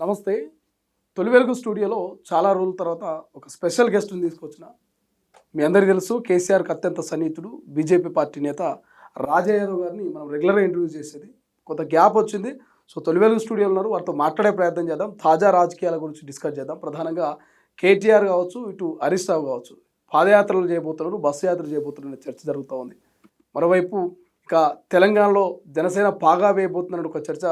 నమస్తే. తొలి వెలుగు స్టూడియోలో చాలా రోజుల తర్వాత ఒక స్పెషల్ గెస్ట్ని తీసుకొచ్చిన. మీ అందరికీ తెలుసు కేసీఆర్కి అత్యంత సన్నిహితుడు బీజేపీ పార్టీ నేత రాజా యాదవ్ గారిని మనం రెగ్యులర్గా ఇంటర్వ్యూ చేసేది. కొంత గ్యాప్ వచ్చింది. సో తొలి వెలుగు స్టూడియోలో ఉన్నారు, వారితో మాట్లాడే ప్రయత్నం చేద్దాం. తాజా రాజకీయాల గురించి డిస్కస్ చేద్దాం. ప్రధానంగా కేటీఆర్ కావచ్చు, ఇటు హరీష్ రావు కావచ్చు, పాదయాత్రలు చేయబోతున్నారు, బస్సు యాత్ర చేయబోతున్నారు, చర్చ జరుగుతూ ఉంది. మరోవైపు ఇక తెలంగాణలో జనసేన పాగా వేయబోతున్న ఒక చర్చ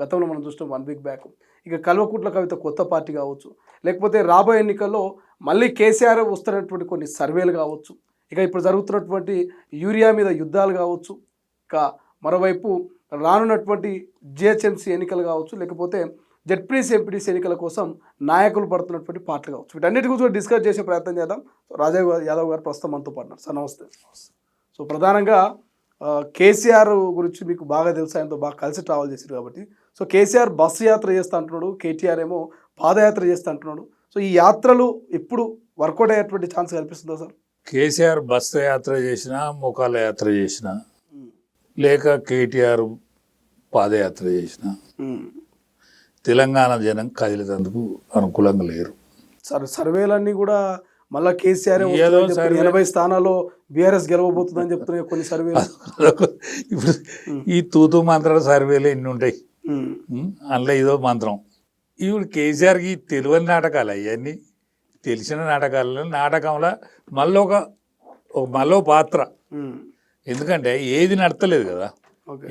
గతంలో మనం చూస్తాం 1 వీక్ బ్యాక్. ఇక కల్వకుంట్ల కవిత కొత్త పార్టీ కావచ్చు, లేకపోతే రాబోయే ఎన్నికల్లో మళ్ళీ కేసీఆర్ వస్తున్నటువంటి కొన్ని సర్వేలు కావచ్చు, ఇక ఇప్పుడు జరుగుతున్నటువంటి యూరియా మీద యుద్ధాలు కావచ్చు, ఇక మరోవైపు రానున్నటువంటి జిహెచ్ఎంసీ ఎన్నికలు కావచ్చు, లేకపోతే జెడ్పీటీసీ ఎంపీటీసీ ఎన్నికల కోసం నాయకులు పడుతున్నటువంటి పార్టీలు కావచ్చు, వీటన్నిటి గురించి డిస్కస్ చేసే ప్రయత్నం చేద్దాం. రాజా యాదవ్ గారు ప్రస్తుతం మనతో పాటున్నారు. సార్ నమస్తే. సో ప్రధానంగా కేసీఆర్ గురించి మీకు బాగా తెలుసు, ఆయనతో బాగా కలిసి ట్రావెల్ చేశారు కాబట్టి. సో కేసీఆర్ బస్సు యాత్ర చేస్తూ అంటున్నాడు, కేటీఆర్ ఏమో పాదయాత్ర చేస్తూ అంటున్నాడు. సో ఈ యాత్రలు ఎప్పుడు వర్కౌట్ అయ్యేటువంటి ఛాన్స్ కనిపిస్తుందా సార్? కేసీఆర్ బస్సు యాత్ర చేసినా, మోకాళ్ళ యాత్ర చేసినా, లేక కేటీఆర్ పాదయాత్ర చేసినా తెలంగాణ జనం కదిలేందుకు అనుకూలంగా లేరు. సర్వేలన్నీ కూడా మళ్ళీ కేసీఆర్ 80 స్థానాల్లో బీఆర్ఎస్ గెలవబోతుందని చెప్తున్నాయి కొన్ని సర్వేలు. ఇప్పుడు ఈ తూతు మంత్రాల సర్వేలు ఎన్ని ఉంటాయి, అందులో ఇదో మంత్రం. ఇప్పుడు కేసీఆర్కి తెలియని నాటకాలు అవన్నీ, తెలిసిన నాటకాలలో నాటకంలో మళ్ళీ పాత్ర. ఎందుకంటే ఏది నడతలేదు కదా,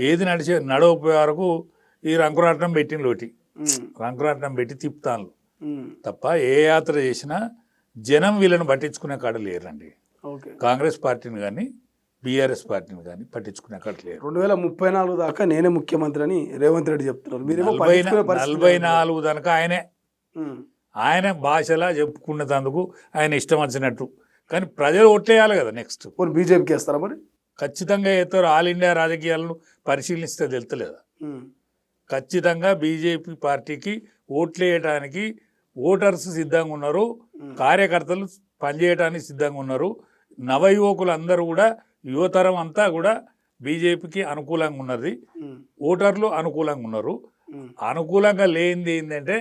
ఏది నడవపోయే వరకు ఈ రంకురాటం పెట్టిన లోటి రంకురాటం పెట్టి తిప్పుతాను తప్ప ఏ యాత్ర చేసినా జనం వీళ్ళని పట్టించుకునే కాడ లేరండి. కాంగ్రెస్ పార్టీని కానీ బీఆర్ఎస్ పార్టీని కానీ పట్టించుకునే కాడ లేరు. 2034 దాకా నేనే ముఖ్యమంత్రి అని రేవంత్ రెడ్డి చెప్తున్నారు. 44 దాకా ఆయన భాషలా చెప్పుకునేందుకు ఆయన ఇష్టం వచ్చినట్టు. కానీ ప్రజలు ఓట్లేయాలి కదా. నెక్స్ట్ బీజేపీకి వేస్తారా? మరి ఖచ్చితంగా వేస్తారు. ఆల్ ఇండియా రాజకీయాలను పరిశీలిస్తే తెలుస్తలేదా? ఖచ్చితంగా బీజేపీ పార్టీకి ఓట్లేయడానికి ఓటర్స్ సిద్ధంగా ఉన్నారు, కార్యకర్తలు పనిచేయడానికి సిద్ధంగా ఉన్నారు. నవయువకులు అందరూ కూడా, యువతరం అంతా కూడా బీజేపీకి అనుకూలంగా ఉన్నది, ఓటర్లు అనుకూలంగా ఉన్నారు. అనుకూలంగా లేనిది ఏంటంటే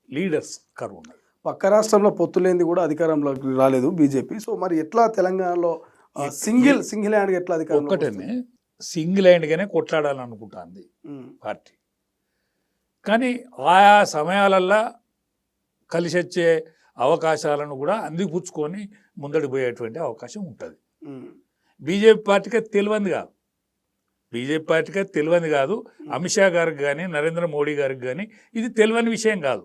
లీడర్స్ కరువు ఉన్నది. పక్క రాష్ట్రంలో పొత్తు లేనిది కూడా అధికారంలోకి రాలేదు బీజేపీ. సో మరి ఎట్లా తెలంగాణలో సింగిల్ హ్యాండ్గా ఎట్లా అధికారం? ఒక్కటనే సింగిల్ హ్యాండ్గానే కొట్లాడాలనుకుంటుంది పార్టీ. కానీ ఆయా సమయాలల్లో కలిసి వచ్చే అవకాశాలను కూడా అందిపుచ్చుకొని ముందడికి పోయేటువంటి అవకాశం ఉంటుంది. బీజేపీ పార్టీకి తెలియంది కాదు, బీజేపీ పార్టీకి తెలియంది కాదు. అమిత్ షా గారికి కానీ నరేంద్ర మోడీ గారికి కానీ ఇది తెలియని విషయం కాదు.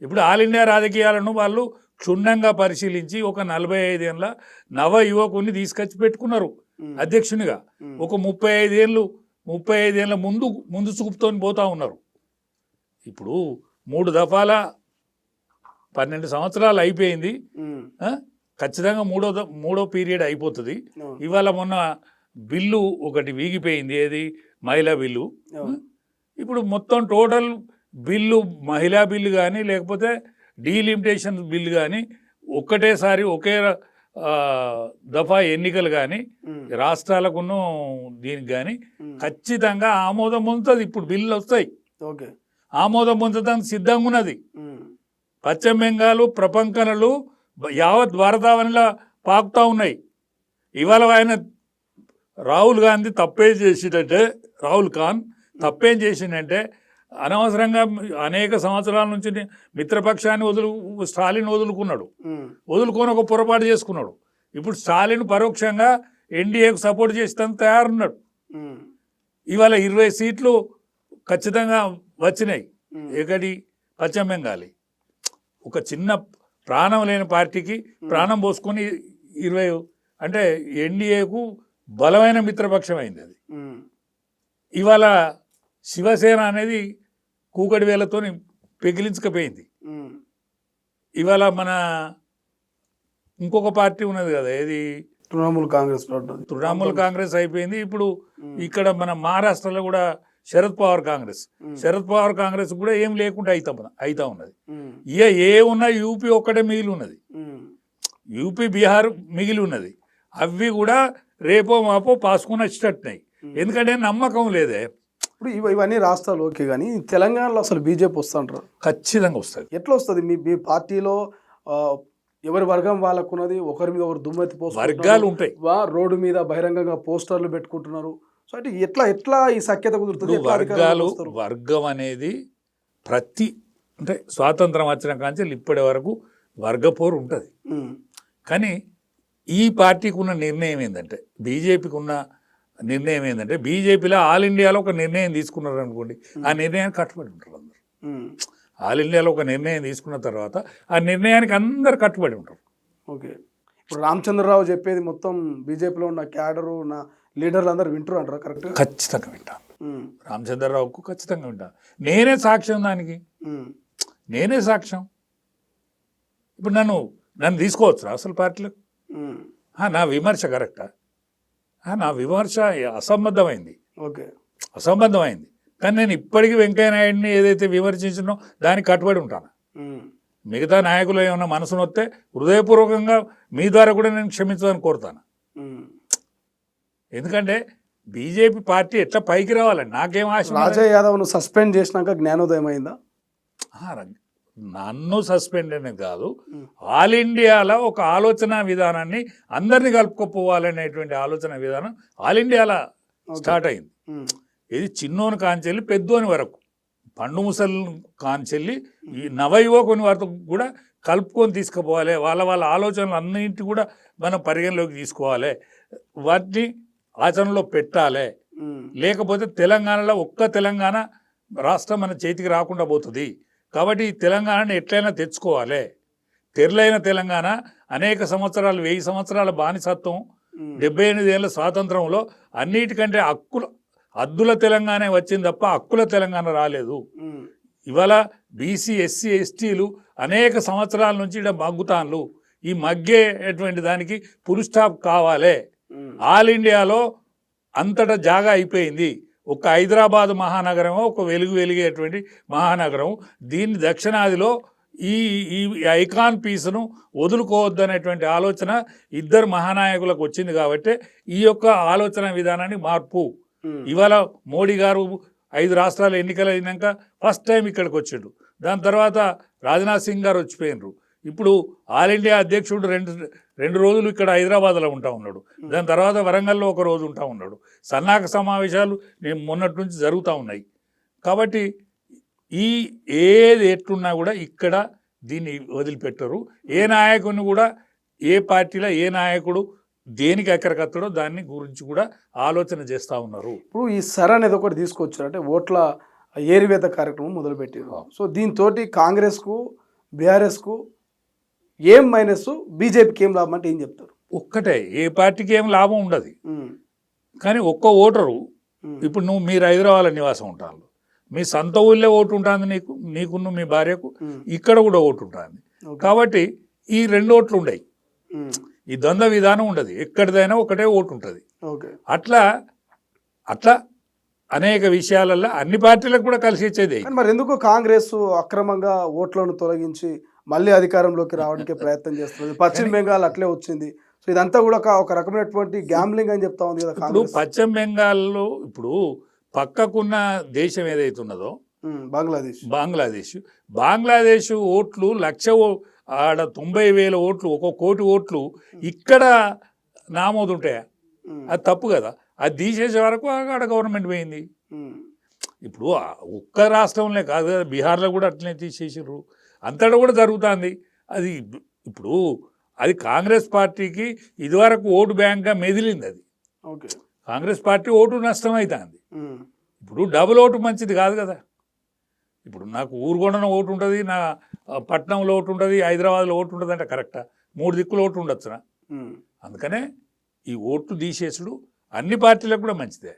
ఇప్పుడు ఆల్ ఇండియా రాజకీయాలను వాళ్ళు క్షుణ్ణంగా పరిశీలించి ఒక 45 ఏళ్ళ నవ యువకుని తీసుకొచ్చి పెట్టుకున్నారు అధ్యక్షునిగా. ఒక 35 ఏళ్ళ ముందు చూపుతో పోతా ఉన్నారు. ఇప్పుడు 3 దఫాల 12 సంవత్సరాలు అయిపోయింది. ఖచ్చితంగా మూడో పీరియడ్ అయిపోతుంది. ఇవాళ మొన్న బిల్లు ఒకటి వీగిపోయింది, ఏది మహిళా బిల్లు. ఇప్పుడు మొత్తం టోటల్ బిల్లు, మహిళా బిల్లు కానీ లేకపోతే డీలిమిటేషన్ బిల్లు కానీ ఒక్కటేసారి ఒకే దఫా ఎన్నికలు కానీ రాష్ట్రాలకును దీనికి కానీ ఖచ్చితంగా ఆమోదం పొందుతుంది. ఇప్పుడు బిల్లు వస్తాయి, ఆమోదం పొందడానికి సిద్ధంగా ఉన్నది. పశ్చిమ బెంగాల్ ప్రపంచనలు యావత్ భారతావనిలా పాకుతూ ఉన్నాయి. ఇవాళ ఆయన రాహుల్ గాంధీ తప్పేం చేసిందంటే, రాహుల్ ఖాన్ తప్పేం చేసిందంటే అనవసరంగా అనేక సంవత్సరాల నుంచి మిత్రపక్షాన్ని స్టాలిన్ వదులుకొని ఒక పొరపాటు చేసుకున్నాడు. ఇప్పుడు స్టాలిన్ పరోక్షంగా ఎన్డీఏకు సపోర్ట్ చేసేందుకు తయారున్నాడు. ఇవాళ 20 సీట్లు ఖచ్చితంగా వచ్చినాయి. ఎక్కడి? పశ్చిమ బెంగాల్. ఒక చిన్న ప్రాణం లేని పార్టీకి ప్రాణం పోసుకొని 20 అంటే ఎన్డీఏకు బలమైన మిత్రపక్షం అయింది అది. ఇవాళ శివసేన అనేది కూకటి వేలతో పెగిలించకపోయింది. ఇవాళ మన ఇంకొక పార్టీ ఉన్నది కదా, ఏది తృణమూల్ కాంగ్రెస్ అయిపోయింది. ఇప్పుడు ఇక్కడ మన మహారాష్ట్రలో కూడా శరద్ పవార్ కాంగ్రెస్ కూడా ఏం లేకుండా అవుతా ఉన్నది. ఇక ఉన్నా యూపీ ఒక్కటే మిగిలి ఉన్నది, యూపీ బీహార్ మిగిలి ఉన్నది. అవి కూడా రేపో మాపో పాసుకుని వచ్చేటట్టున్నాయి. ఎందుకంటే నమ్మకం లేదే. ఇప్పుడు ఇవన్నీ రాష్ట్రాలు ఓకే, కానీ తెలంగాణలో అసలు బీజేపీ వస్తుంటారు, ఖచ్చితంగా వస్తుంది. ఎట్లా వస్తుంది? మీ పార్టీలో ఆ, ఎవరి వర్గం వాళ్ళకున్నది, ఒకరి మీద ఒకరు దుమ్మెత్తి వర్గాలు ఉంటాయి. రోడ్డు మీద బహిరంగంగా పోస్టర్లు పెట్టుకుంటున్నారు. సో అంటే ఎట్లా ఈ సఖ్యత కుదురుతుంది? ఎట్లా అధికారంలోకి వర్గాలు వస్తారు? వర్గం అనేది ప్రతి అంటే స్వాతంత్రం వచ్చిన కాంచెలు ఇప్పటి వరకు వర్గపోరు ఉంటుంది. ఉమ్, కానీ ఈ పార్టీకి ఉన్న నిర్ణయం ఏంటంటే, బీజేపీకి ఉన్న నిర్ణయం ఏంటంటే, బీజేపీలో ఆల్ ఇండియాలో ఒక నిర్ణయం తీసుకున్నారు అనుకోండి, ఆ నిర్ణయానికి కట్టుబడి ఉంటారు అందరు. ఉమ్, ఆల్ ఇండియాలో ఒక నిర్ణయం తీసుకున్న తర్వాత ఆ నిర్ణయానికి అందరు కట్టుబడి ఉంటారు. ఓకే. ఇప్పుడు రామచంద్రరావు చెప్పేది మొత్తం బీజేపీలో ఉన్న క్యాడరు, ఉన్న లీడర్లు అందరూ వింటారు అంటారా? కరెక్ట్. ఖచ్చితంగా వింటాను. రామచంద్రరావుకు ఖచ్చితంగా వింటాను. నేనే సాక్ష్యం దానికి, నేనే సాక్ష్యం. ఇప్పుడు నన్ను తీసుకోవచ్చు అసలు పార్టీలకు? నా విమర్శ కరెక్టా? నా విమర్శ అసంబద్ధమైంది, ఓకే, అసంబద్ధమైంది. కానీ నేను ఇప్పటికీ వెంకయ్యనాయుడిని ఏదైతే విమర్శించినో దానికి కట్టుబడి ఉంటాను. మిగతా నాయకులు ఏమన్నా మనసును వస్తే హృదయపూర్వకంగా మీ ద్వారా కూడా నేను క్షమించదని కోరుతాను. ఎందుకంటే బీజేపీ పార్టీ ఎట్లా పైకి రావాలండి నాకేం ఆశ. రాజా యాదవ్ను సస్పెండ్ చేసినాక జ్ఞానోదయం అయిందా? నన్ను సస్పెండ్ అనేది కాదు, ఆల్ ఇండియాలో ఒక ఆలోచన విధానాన్ని అందరినీ కలుపుకోపోవాలనేటువంటి ఆలోచన విధానం ఆల్ ఇండియాలో స్టార్ట్ అయింది. ఇది చిన్నోని కాంచెల్లి పెద్దోని వరకు, పండు ముసలి కాంచెల్లి ఈ నవయువకుని వరకు కూడా కలుపుకొని తీసుకుపోవాలి. వాళ్ళ ఆలోచనలు అన్నింటి కూడా మనం పరిగణలోకి తీసుకోవాలి, వాటిని ఆచరణలో పెట్టాలి. లేకపోతే తెలంగాణలో ఒక్క తెలంగాణ రాష్ట్రం మన చేతికి రాకుండా పోతుంది. కాబట్టి ఈ తెలంగాణని ఎట్లయినా తెచ్చుకోవాలి. తెరలైన తెలంగాణ అనేక సంవత్సరాలు, 1000 సంవత్సరాల బానిసత్వం, 78 ఏళ్ళ స్వాతంత్రంలో అన్నిటికంటే హద్దుల తెలంగాణ వచ్చింది తప్ప హక్కుల తెలంగాణ రాలేదు. ఇవాళ బీసీ, ఎస్సీ, ఎస్టీలు అనేక సంవత్సరాల నుంచి ఇక్కడ మగ్గుతాన్లు. ఈ మగ్గేటువంటి దానికి ఫుల్ స్టాప్ కావాలి. ఆల్ ఇండియాలో అంతటా జాగా అయిపోయింది. ఒక హైదరాబాద్ మహానగరం ఒక వెలిగేటువంటి మహానగరం. దీన్ని దక్షిణాదిలో ఈ ఐకాన్ పీస్ను వదులుకోవద్దనేటువంటి ఆలోచన ఇద్దరు మహానాయకులకు వచ్చింది. కాబట్టి ఈ యొక్క ఆలోచన విధానాన్ని మార్పు. ఇవాళ మోడీ గారు 5 రాష్ట్రాలు ఎన్నికలు అయినాక ఫస్ట్ టైం ఇక్కడికి వచ్చిండు. దాని తర్వాత రాజ్నాథ్ సింగ్ గారు వచ్చిపోయినరు. ఇప్పుడు ఆల్ ఇండియా అధ్యక్షుడు రెండు రోజులు ఇక్కడ హైదరాబాద్లో ఉంటా ఉన్నాడు. దాని తర్వాత వరంగల్లో ఒక రోజు ఉంటా ఉన్నాడు. సన్నాహక సమావేశాలు మొన్నటి నుంచి జరుగుతూ ఉన్నాయి. కాబట్టి ఏది ఎట్లున్నా కూడా ఇక్కడ దీన్ని వదిలిపెట్టరు. ఏ నాయకుడిని కూడా, ఏ పార్టీలో ఏ నాయకుడు దేనికి ఎక్కడికత్తడో దాన్ని గురించి కూడా ఆలోచన చేస్తూ ఉన్నారు. ఇప్పుడు ఈ సర్ అనేది ఒకటి తీసుకొచ్చారు, అంటే ఓట్ల ఏరివేత కార్యక్రమం మొదలుపెట్టారు. సో దీంతో కాంగ్రెస్కు, బీఆర్ఎస్కు ఏం మైనస్, బీజేపీకి ఏం లాభం అంటే ఏం చెప్తారు? ఒక్కటే, ఏ పార్టీకి ఏం లాభం ఉండదు. కానీ ఒక్క ఓటరు, ఇప్పుడు మీరు హైదరాబాద్లో నివాసం ఉంటారు, మీ సొంత ఊళ్ళో ఓటు ఉంటుంది నీకున్న మీ భార్యకు, ఇక్కడ కూడా ఓటు ఉంటుంది. కాబట్టి ఈ 2 ఓట్లు ఉండయి, ఈ ద్వంద్వ విధానం ఉండదు. ఎక్కడిదైనా ఒకటే ఓటు ఉంటుంది. అట్లా అనేక విషయాలలో అన్ని పార్టీలకు కూడా కలిసి వచ్చేది. మరి ఎందుకు కాంగ్రెస్ అక్రమంగా ఓట్లను తొలగించి మళ్ళీ అధికారంలోకి రావడానికి ప్రయత్నం చేస్తుంది? పశ్చిమ బెంగాల్ అట్లే వచ్చింది. సో ఇదంతా కూడా ఒక రకమైనటువంటి గ్యాంబ్లింగ్ అని చెప్తా ఉంది కదా. ఇప్పుడు పశ్చిమ బెంగాల్లో ఇప్పుడు పక్కకున్న దేశం ఏదైతే ఉన్నదో బంగ్లాదేశ్ ఓట్లు 1,00,000, ఆడ 90,000 ఓట్లు, 1 కోటి ఓట్లు ఇక్కడ నామోదు ఉంటాయా? అది తప్పు కదా. అది తీసేసే వరకు ఆడ గవర్నమెంట్ పోయింది. ఇప్పుడు ఒక్క రాష్ట్రంలో కాదు కదా, బీహార్లో కూడా అట్లనే తీసేసారు. అంతటా కూడా జరుగుతుంది అది. ఇప్పుడు అది కాంగ్రెస్ పార్టీకి ఇదివరకు ఓటు బ్యాంక్గా మెదిలింది. అది కాంగ్రెస్ పార్టీ ఓటు నష్టం అవుతుంది. ఇప్పుడు డబుల్ ఓటు మంచిది కాదు కదా. ఇప్పుడు నాకు ఊరుగొండన ఓటు ఉంటుంది, నా పట్నంలో ఓటు ఉంటుంది, హైదరాబాద్లో ఓటు ఉంటుంది అంటే కరెక్టా? 3 దిక్కులు ఓటు ఉండొచ్చునా? అందుకనే ఈ ఓట్లు తీసేసుడు అన్ని పార్టీలకు కూడా మంచిదే.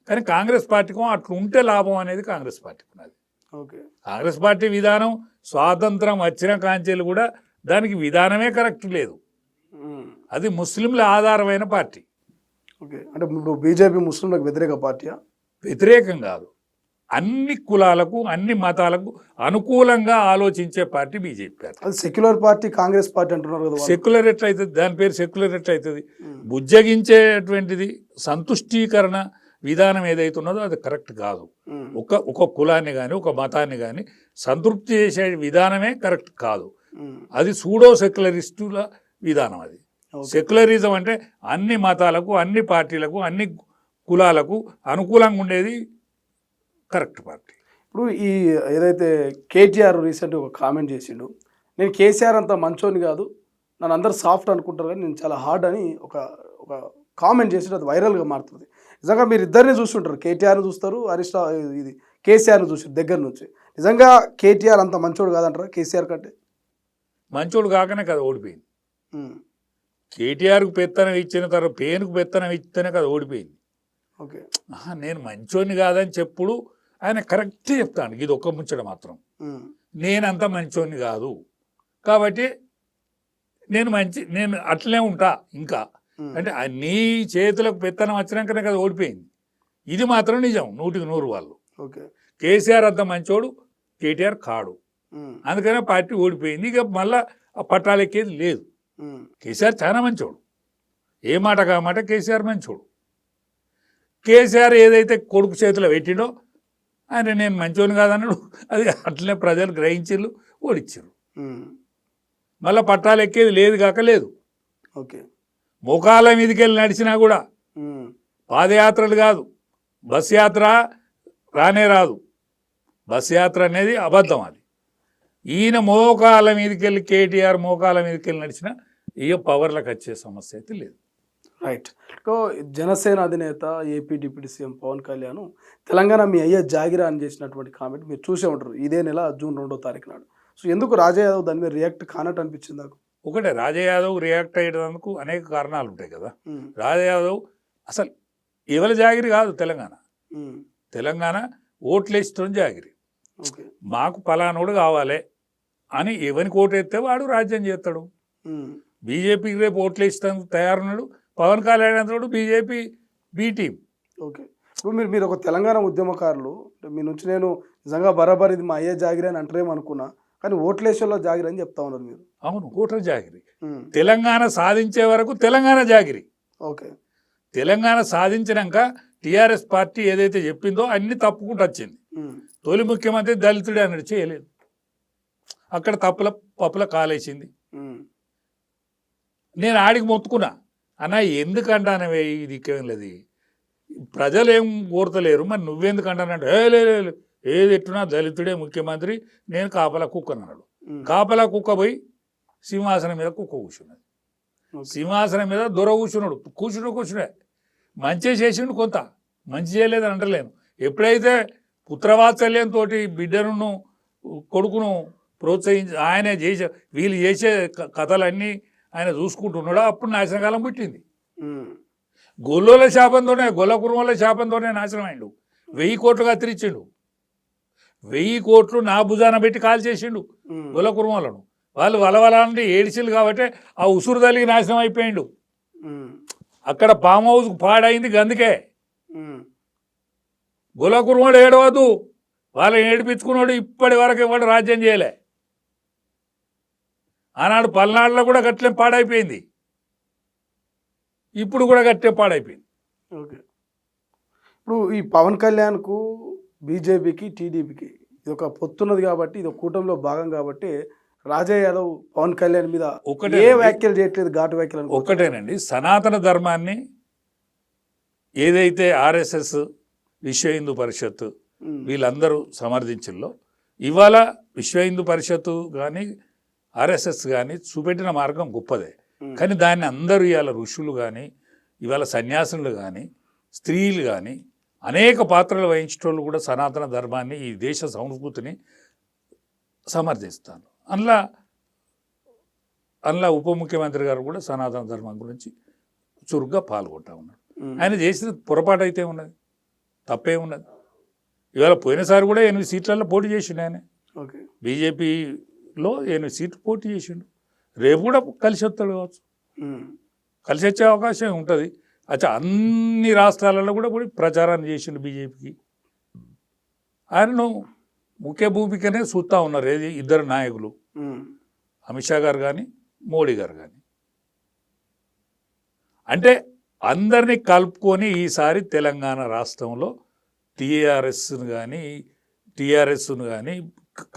కానీ కాంగ్రెస్ పార్టీకి అట్లా ఉంటే లాభం అనేది కాంగ్రెస్ పార్టీకి ఉన్నది. కాంగ్రెస్ పార్టీ విధానం స్వాతంత్రం వచ్చిన కాంచెలు కూడా దానికి విధానమే కరెక్ట్ లేదు. అది ముస్లింల ఆధారమైన పార్టీ. అంటే ఇప్పుడు బీజేపీ ముస్లింలకు వ్యతిరేక పార్టీయా? వ్యతిరేకం కాదు, అన్ని కులాలకు, అన్ని మతాలకు అనుకూలంగా ఆలోచించే పార్టీ బీజేపీ పార్టీ. అది సెక్యులర్ పార్టీ కాంగ్రెస్ పార్టీ అంటున్నారు కదా. సెక్యులర్ ఎట్లయితుంది? దాని పేరు సెక్యులర్ ఎట్లయితుంది? బుజ్జగించేటువంటిది, సంతుష్టీకరణ విధానం ఏదైతే ఉన్నదో అది కరెక్ట్ కాదు. ఒక కులాన్ని కానీ ఒక మతాన్ని కానీ సంతృప్తి చేసే విధానమే కరెక్ట్ కాదు. అది సూడో సెక్యులరిస్టుల విధానం. అది సెక్యులరిజం అంటే అన్ని మతాలకు, అన్ని పార్టీలకు, అన్ని కులాలకు అనుకూలంగా ఉండేది కరెక్ట్ పార్టీ. ఇప్పుడు ఈ ఏదైతే కేటీఆర్ రీసెంట్గా ఒక కామెంట్ చేసిండు, నేను కేసీఆర్ అంత మంచోని కాదు, నన్ను అందరు సాఫ్ట్ అనుకుంటారు కానీ నేను చాలా హార్డ్ అని ఒక ఒక కామెంట్ చేసి అది వైరల్గా మారుతుంది. నిజంగా మీరు ఇద్దరిని చూస్తుంటారు, కేటీఆర్ని చూస్తారు, ఇది కేసీఆర్ని చూసారు దగ్గర నుంచి. నిజంగా కేటీఆర్ అంత మంచోడు కాదంటారా కేసీఆర్ కంటే? మంచోడు కాకనే కదా ఓడిపోయింది. కేటీఆర్కు పెత్తనం ఇచ్చిన తర్వాత పేనుకు పెత్తనం ఇస్తేనే కదా ఓడిపోయింది. ఓకే, నేను మంచోని కాదని చెప్పుడు ఆయన కరెక్ట్ చెప్తాను. ఇది ఒక్క ముచ్చట మాత్రం, నేనంత మంచోని కాదు కాబట్టి నేను అట్లనే ఉంటా ఇంకా అంటే నీ చేతులకు పెత్తనం వచ్చినాకనే కదా ఓడిపోయింది. ఇది మాత్రం నిజం 100% వాళ్ళు. ఓకే, కేసీఆర్ అంత మంచోడు, కేటీఆర్ కాడు, అందుకనే పార్టీ ఓడిపోయింది. ఇక మళ్ళా ఆ పట్టాలెక్కేది లేదు. కేసీఆర్ చాలా మంచోడు, ఏ మాట కామాట కేసీఆర్ మంచోడు. కేసీఆర్ ఏదైతే కొడుకు చేతిలో పెట్టిండో ఆయన నేను మంచోని కాదన్నాడు, అది అట్లనే ప్రజలు గ్రహించిర్రు, ఓడిచ్చారు. మళ్ళీ పట్టాలు ఎక్కేది లేదు కాక లేదు. ఓకే, మోకాళ్ళ మీదకి వెళ్ళి నడిచినా కూడా పాదయాత్రలు కాదు, బస్ యాత్ర రానే రాదు. బస్ యాత్ర అనేది అబద్ధం. అది ఈయన మోకాళ్ళ మీదకి వెళ్ళి కేటీఆర్ మోకాళ్ళ మీదకి వెళ్ళి నడిచినా ఇక పవర్లకు వచ్చే సమస్య అయితే లేదు. రైట్. జనసేన అధినేత AP deputy CM Pawan Kalyan Telangana మీ అయ్యే జాగిరా అని చేసినటువంటి కామెంట్ మీరు చూసే ఉంటారు ఇదే నెల జూన్ 2వ తారీఖు నాడు. సో ఎందుకు రాజా యాదవ్ దాని మీద రియాక్ట్ కానట్టు అనిపించింది నాకు? ఒకటే, రాజా యాదవ్ రియాక్ట్ అయ్యేందుకు అనేక కారణాలు ఉంటాయి కదా. రాజా యాదవ్ అసలు ఎవరి జాగిరి కాదు తెలంగాణ ఓట్లేసిన జాగిరి. మాకు పలానోడు కావాలి అని ఎవరికి ఓటు వేస్తే వాడు రాజ్యం చేస్తాడు. బీజేపీకి రేపు ఓట్లు ఇస్తానికి తయారున్నాడు. పవన్ కళ్యాణ్ తోడు బీజేపీ బి టీం. ఓకే, ఇప్పుడు మీరు ఒక తెలంగాణ ఉద్యమకారులు, మీ నుంచి నేను నిజంగా బరాబర్ ఇది మా అయ్యే జాగిరి అని అంటారేమో అనుకున్నా, కానీ ఓట్లేశ్వర్లో జాగిరి అని చెప్తా ఉన్నారు మీరు. అవును, ఓటర్ జాగిరి. తెలంగాణ సాధించే వరకు తెలంగాణ జాగిరి. ఓకే, తెలంగాణ సాధించినాక టీఆర్ఎస్ పార్టీ ఏదైతే చెప్పిందో అన్ని తప్పుకుంటూ వచ్చింది. తొలి ముఖ్యమంత్రి దళితుడే అన్నట్టు చేయలేదు, అక్కడ పప్పుల కాలేసింది. నేను ఆడికి మొత్తుకున్నా, అన్న ఎందుకంటానవే ఇది లేదు, ప్రజలు ఏం కోరతలేరు, మరి నువ్వెందుకు అంటానంటే లేదు ఏది ఎట్టునా దళితుడే ముఖ్యమంత్రి, నేను కాపలా కుక్క అన్నాడు. కాపలా కుక్క పోయి సింహాసనం మీద కుక్క కూర్చున్నది, సింహాసనం మీద దొర కూర్చునే మంచి చేసిండు, కొంత మంచి చేయలేదని అంటలేను. ఎప్పుడైతే పుత్రవాత్సల్యంతో బిడ్డను కొడుకును ప్రోత్సహించి ఆయన వీళ్ళు చేసే కథలన్నీ ఆయన చూసుకుంటున్నాడు, అప్పుడు నాశనకాలం పుట్టింది. గొల్లోల శాపంతోనే, గొల్ల కుర్మల శాపంతోనే నాశనం అయిండు. 1000 కోట్లు కత్తిరించిండు, 1000 కోట్లు నా భుజాన పెట్టి కాల్ చేసిండు గొల్ల కుర్మలను. వాళ్ళు వలవలాంటి ఏడిసిలు కాబట్టి ఆ ఉసురు తల్లికి నాశనం అయిపోయిండు. అక్కడ ఫామ్ హౌస్ పాడైంది గందుకే. గొల్ల కుర్మడు ఏడవద్దు, వాళ్ళని ఏడిపించుకున్నాడు. ఇప్పటి వరకు ఎవడు రాజ్యం చేయలే. ఆనాడు పల్నాడులో కూడా గట్లే పాడైపోయింది, ఇప్పుడు కూడా గట్టే పాడైపోయింది. ఓకే, ఇప్పుడు ఈ పవన్ కళ్యాణ్కు బీజేపీకి టీడీపీకి ఇది ఒక పొత్తున్నది కాబట్టి, ఇది ఒక కూటమిలో భాగం కాబట్టి రాజా యాదవ్ పవన్ కళ్యాణ్ మీద ఏ వ్యాఖ్యలు చేయట్లేదు, ఘాటు వ్యాఖ్యలు. ఒకటేనండి, సనాతన ధర్మాన్ని ఏదైతే ఆర్ఎస్ఎస్, విశ్వ హిందూ పరిషత్ వీళ్ళందరూ సమర్థించిల్లో, ఇవాళ విశ్వ హిందూ పరిషత్తు కానీ ఆర్ఎస్ఎస్ కానీ చూపెట్టిన మార్గం గొప్పదే. కానీ దాన్ని అందరూ ఇవాళ ఋషులు కానీ, ఇవాళ సన్యాసులు కానీ, స్త్రీలు కానీ అనేక పాత్రలు వహించేటోళ్ళు కూడా సనాతన ధర్మాన్ని, ఈ దేశ సంస్కృతిని సమర్థిస్తాను. అందులో ఉప ముఖ్యమంత్రి గారు కూడా సనాతన ధర్మం గురించి చురుగ్గా పాల్గొంటా ఉన్నాడు. ఆయన చేసిన పొరపాటు అయితే ఉన్నది, తప్పే ఉన్నది. ఇవాళ పోయినసారి కూడా 8 సీట్లలో పోటీ చేసిండు ఆయన. బీజేపీలో 8 సీట్లు పోటీ చేసిండు. రేపు కూడా కలిసి వస్తాడు కావచ్చు, కలిసి వచ్చే అవకాశం ఉంటుంది. అన్ని రాష్ట్రాలలో కూడా పోయి ప్రచారాన్ని చేసిండు బీజేపీకి. ఆయనను ముఖ్య భూమికనే చూస్తూ ఉన్నారు ఏది ఇద్దరు నాయకులు, అమిత్ షా గారు కానీ మోడీ గారు కానీ. అంటే అందరినీ కలుపుకొని ఈసారి తెలంగాణ రాష్ట్రంలో టీఆర్ఎస్ను కానీ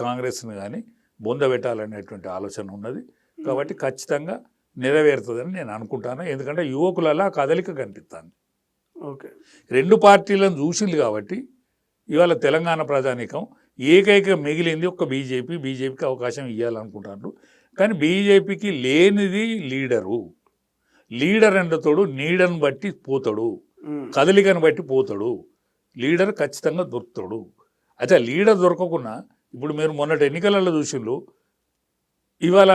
కాంగ్రెస్ను కానీ బొందబెట్టాలనేటువంటి ఆలోచన ఉన్నది. కాబట్టి ఖచ్చితంగా నెరవేరుతుందని నేను అనుకుంటాను. ఎందుకంటే యువకులలో ఆ కదలిక కనిపిస్తాను. ఓకే, రెండు పార్టీలను చూసింది కాబట్టి ఇవాళ తెలంగాణ ప్రజానీకం ఏకైక మిగిలింది ఒక బీజేపీకి అవకాశం ఇవ్వాలనుకుంటారు. కానీ బీజేపీకి లేనిది లీడర్ అంటతోడు నీడను బట్టి పోతాడు, కదలికను బట్టి పోతాడు. లీడర్ ఖచ్చితంగా దొరుకుతాడు. అయితే లీడర్ దొరకకుండా ఇప్పుడు మీరు మొన్నటి ఎన్నికలలో చూసిండ్రు. ఇవాళ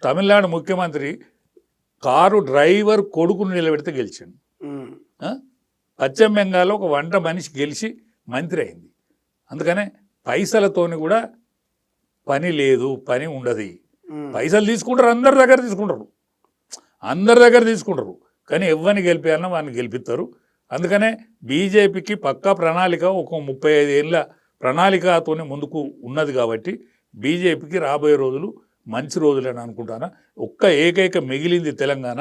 తమిళనాడు ముఖ్యమంత్రి కారు డ్రైవర్ కొడుకును నిలబెడితే గెలిచాడు. పశ్చిమ బెంగాల్లో ఒక వంట మనిషి గెలిచి మంత్రి అయింది. అందుకనే పైసలతోని కూడా పని లేదు, పని ఉండదు. పైసలు తీసుకుంటారు, అందరి దగ్గర తీసుకుంటారు. కానీ ఎవరిని గెలిపేయాలన్నా వాడిని గెలిపిస్తారు. అందుకనే బీజేపీకి పక్కా ప్రణాళిక ఒక 35 ఏళ్ళ ప్రణాళికతోనే ముందుకు ఉన్నది. కాబట్టి బీజేపీకి రాబోయే రోజులు మంచి రోజులని అనుకుంటాను. ఏకైక మిగిలింది తెలంగాణ.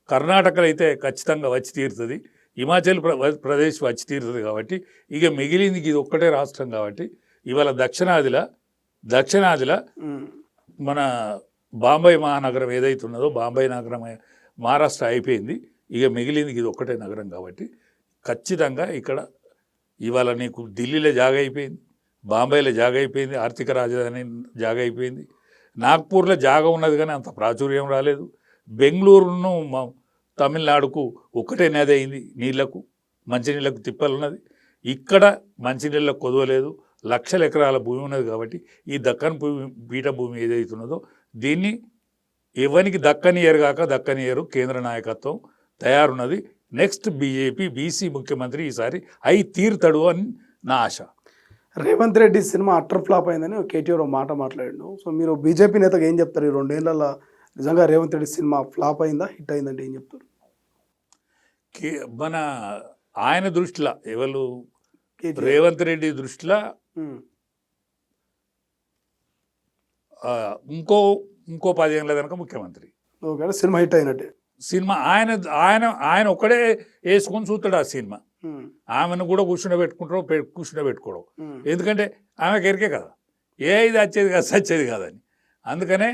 కర్ణాటకలో అయితే ఖచ్చితంగా వచ్చి తీరుతుంది, హిమాచల్ ప్రదేశ్ వచ్చి తీరుతుంది. కాబట్టి ఇక మిగిలింది ఇది ఒక్కటే రాష్ట్రం. కాబట్టి ఇవాళ దక్షిణాదిల మన బాంబే మహానగరం ఏదైతే ఉన్నదో, బాంబే నగరం మహారాష్ట్ర అయిపోయింది. ఇక మిగిలింది ఇది ఒక్కటే నగరం. కాబట్టి ఖచ్చితంగా ఇక్కడ ఇవాళ నీకు ఢిల్లీలో జాగ అయిపోయింది, బాంబేలో జాగ అయిపోయింది, ఆర్థిక రాజధాని జాగ అయిపోయింది. నాగ్పూర్లో జాగ ఉన్నది కానీ అంత ప్రాచుర్యం రాలేదు. బెంగళూరును తమిళనాడుకు ఒక్కటే నది అయింది, మంచినీళ్ళకు తిప్పలున్నది. ఇక్కడ మంచినీళ్ళకు కొదవలేదు. లక్షల ఎకరాల భూమి ఉన్నది. కాబట్టి ఈ దక్కన్ పీఠభూమి ఏదైతున్నదో దీన్ని ఎవరికి దక్కనియరు కేంద్ర నాయకత్వం తయారున్నది. నెక్స్ట్ బీజేపీ బీసీ ముఖ్యమంత్రి ఈసారి అయి తీరుతాడు అని నా ఆశ. Revanth Reddy cinema utter flop అయిందని కేటీఆర్ మాట మాట్లాడాడు. సో మీరు బీజేపీ నేతగా ఏం చెప్తారు? ఈ 2 ఏళ్లలో నిజంగా రేవంత్ రెడ్డి సినిమా ఫ్లాప్ అయిందా, హిట్ అయిందంటే ఏం చెప్తారు? మన ఆయన దృష్టిలో ఎవరు రేవంత్ రెడ్డి దృష్టిలో ఇంకో 10 ఏళ్ళ కనుక ముఖ్యమంత్రి. ఓకే, సినిమా హిట్ అయినట్టే. సినిమా ఆయన ఒక్కడే వేసుకొని చూస్తాడు ఆ సినిమా. ఆమెను కూడా కూర్చుండబెట్టుకోవడం. ఎందుకంటే ఆమెకి ఎరికే కదా ఇది వచ్చేది కాదు, సచ్చేది కాదని. అందుకనే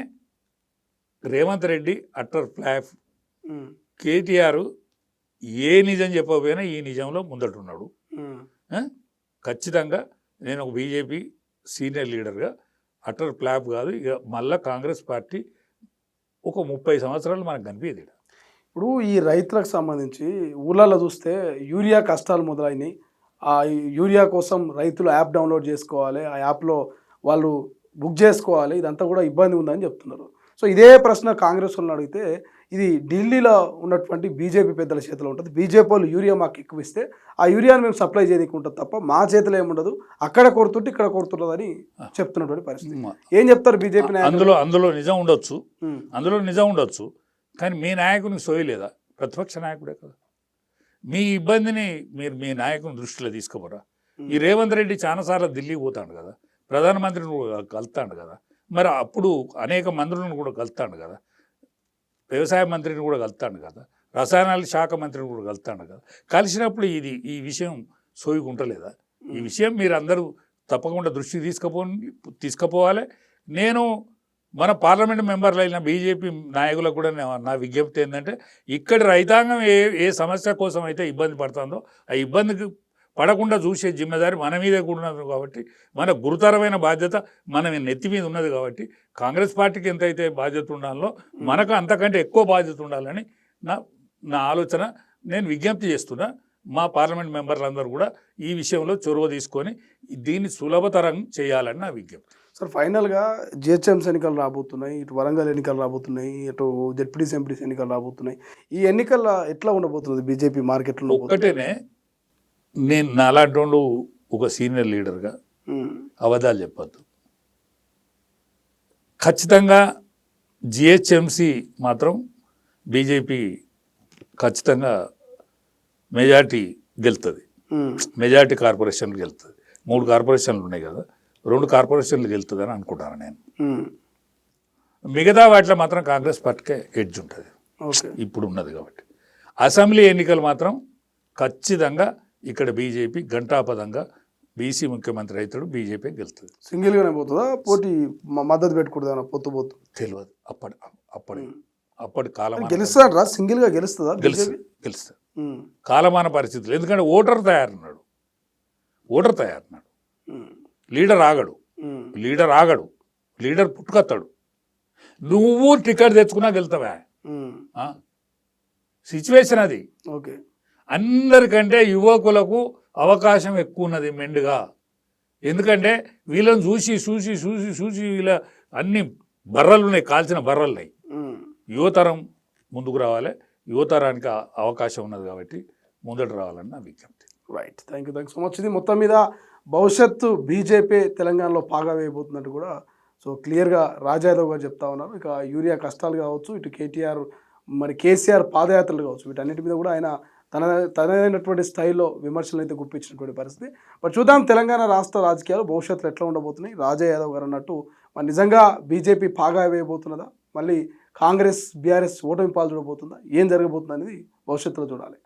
రేవంత్ రెడ్డి అట్టర్ ఫ్లాప్. కేటీఆర్ ఏ నిజం చెప్పకపోయినా ఈ నిజంలో ముందటున్నాడు. ఖచ్చితంగా నేను ఒక బీజేపీ సీనియర్ లీడర్గా అట్టర్ ఫ్లాప్ కాదు. ఇక మళ్ళీ కాంగ్రెస్ పార్టీ ఒక 30 సంవత్సరాలు మనకు కనిపించేది. ఇప్పుడు ఈ రైతులకు సంబంధించి ఊళ్ళల్లో చూస్తే యూరియా కష్టాలు మొదలైనవి. ఆ యూరియా కోసం రైతులు యాప్ డౌన్లోడ్ చేసుకోవాలి, ఆ యాప్లో వాళ్ళు బుక్ చేసుకోవాలి. ఇదంతా కూడా ఇబ్బంది ఉందని చెప్తున్నారు. సో ఇదే ప్రశ్న కాంగ్రెస్ వాళ్ళని అడిగితే ఇది ఢిల్లీలో ఉన్నటువంటి బీజేపీ పెద్దల చేతిలో ఉంటుంది. బీజేపీ వాళ్ళు యూరియా మాకు ఎక్కువ ఇస్తే ఆ యూరియాను మేము సప్లై చేయడానికి ఉంటుంది తప్ప మా చేతిలో ఏముండదు, అక్కడ కొడుతుంటే ఇక్కడ కొడుతున్నదని చెప్తున్నటువంటి పరిస్థితి. ఏం చెప్తారు బీజేపీ నాయకులు? అందులో నిజం ఉండొచ్చు. కానీ మీ నాయకునికి సోయలేదా? ప్రతిపక్ష నాయకుడే కదా. మీ ఇబ్బందిని మీరు మీ నాయకుని దృష్టిలో తీసుకోపోరా? ఈ రేవంత్ రెడ్డి చాలాసార్లు ఢిల్లీకి పోతాడు కదా, ప్రధానమంత్రిని కూడా కలుతాడు కదా, మరి అప్పుడు అనేక మంత్రులను కూడా కలుతాడు కదా, వ్యవసాయ మంత్రిని కూడా కలుతాడు కదా, రసాయనాల శాఖ మంత్రిని కూడా కలుతాడు కదా. కలిసినప్పుడు ఈ విషయం సోయుకుంటలేదా? ఈ విషయం మీరు అందరూ తప్పకుండా దృష్టికి తీసుకుపోవాలి. నేను మన పార్లమెంట్ మెంబర్లు అయిన బీజేపీ నాయకులకు కూడా నా విజ్ఞప్తి ఏంటంటే, ఇక్కడ రైతాంగం ఏ సమస్య కోసం అయితే ఇబ్బంది పడుతుందో ఆ ఇబ్బందికి పడకుండా చూసే జిమ్మెదారి మన మీదే కూడా ఉన్నది. కాబట్టి మన గురుతరమైన బాధ్యత మన నెత్తి మీద ఉన్నది. కాబట్టి కాంగ్రెస్ పార్టీకి ఎంతైతే బాధ్యత ఉండాలో మనకు అంతకంటే ఎక్కువ బాధ్యత ఉండాలని నా ఆలోచన. నేను విజ్ఞప్తి చేస్తున్నా మా పార్లమెంట్ మెంబర్లందరూ కూడా ఈ విషయంలో చొరవ తీసుకొని దీన్ని సులభతరం చేయాలని నా విజ్ఞప్తి. సార్, ఫైనల్గా జిహెచ్ఎంసీ ఎన్నికలు రాబోతున్నాయి, ఇటు వరంగల్ ఎన్నికలు రాబోతున్నాయి, ఇటు జెడ్పీటీసీ ఎంపీటీసీ ఎన్నికలు రాబోతున్నాయి. ఈ ఎన్నికల్లో ఎట్లా ఉండబోతుంది బీజేపీ మార్కెట్లో? ఒక్కటేనే, నేను నాలాంటి వాళ్ళు ఒక సీనియర్ లీడర్గా అబద్ధాలు చెప్పొద్దు. ఖచ్చితంగా జిహెచ్ఎంసీ మాత్రం బీజేపీ ఖచ్చితంగా మెజార్టీ గెలుతుంది. మెజార్టీ కార్పొరేషన్లు గెలుతుంది. 3 కార్పొరేషన్లు ఉన్నాయి కదా, 2 కార్పొరేషన్లు గెలుతుందని అనుకుంటాను నేను. మిగతా వాటిలో మాత్రం కాంగ్రెస్ పార్టీకే ఎడ్జ్ ఉంటుంది ఇప్పుడు ఉన్నది. కాబట్టి అసెంబ్లీ ఎన్నికలు మాత్రం ఖచ్చితంగా ఇక్కడ బీజేపీ గంటాపదంగా బీసీ ముఖ్యమంత్రి అవుతాడు, బీజేపీ గెలుస్తుంది. సింగిల్గానే పోతుందా పోటీ మద్దతు పెట్టుకుంటుందా పొత్తు తెలియదు. అప్పటి కాలమాన గెలుస్తారా సింగిల్గా గెలుస్తుందా గెలుస్తుంది కాలమాన పరిస్థితులు. ఎందుకంటే ఓటర్ తయారున్నాడు, లీడర్ ఆగడు, లీడర్ పుట్టుకొస్తాడు. నువ్వు టికెట్ తెచ్చుకున్నా గెలుతావా? సిచ్యువేషన్ అది. ఓకే, అందరికంటే యువకులకు అవకాశం ఎక్కువ ఉన్నది మెండుగా. ఎందుకంటే వీళ్ళని చూసి వీళ్ళ అన్ని బర్రలు ఉన్నాయి, కాల్చిన బర్రలు ఉన్నాయి. యువతరం ముందుకు రావాలి, యువతరానికి అవకాశం ఉన్నది కాబట్టి ముందట రావాలని నా విజ్ఞప్తి. Right, thank you so much. ఇది మొత్తం మీద భవిష్యత్తు బీజేపీ తెలంగాణలో పాగా వేయబోతున్నట్టు కూడా సో క్లియర్గా రాజా యాదవ్ గారు చెప్తా ఉన్నారు. ఇక యూరియా కష్టాలు కావచ్చు, ఇటు కేసీఆర్ పాదయాత్రలు కావచ్చు, వీటన్నిటి మీద కూడా ఆయన తనదైనటువంటి స్టైల్లో విమర్శలు అయితే గుప్పించినటువంటి పరిస్థితి. బట్ చూద్దాం తెలంగాణ రాష్ట్ర రాజకీయాలు భవిష్యత్తులో ఎట్లా ఉండబోతున్నాయి. రాజా యాదవ్ గారు అన్నట్టు మరి నిజంగా బీజేపీ పాగా వేయబోతున్నదా, మళ్ళీ కాంగ్రెస్ బీఆర్ఎస్ ఓటమి పాలు చూడబోతుందా, ఏం జరగబోతుంది అనేది భవిష్యత్తులో చూడాలి.